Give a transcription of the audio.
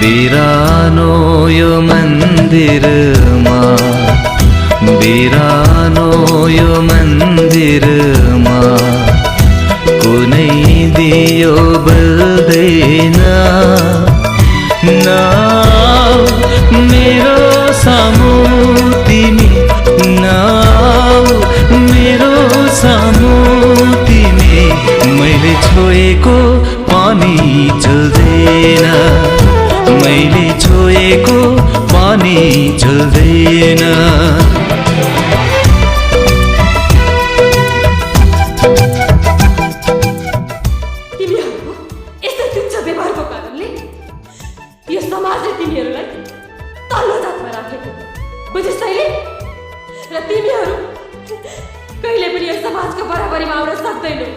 बिरानो यो मन्दिरमा, बिरानो यो मन्दिरमा, कुनै दियो बल्दैन। नाउ मेरो सामु तिमी, नाउ मेरो सामु तिमी, मैले छोएको पानी चल्दैन, मैले छोएको पानी चल्दैन। तिमीहरूको यस्तो तुच्छ व्यवहारको कारणले यो समाजले तिमीहरूलाई तल्लो जातमा राखेको, बुझिस् तैँले? र तिमीहरू कहिले पनि यो समाजको बराबरीमा आउन सक्दैनौ।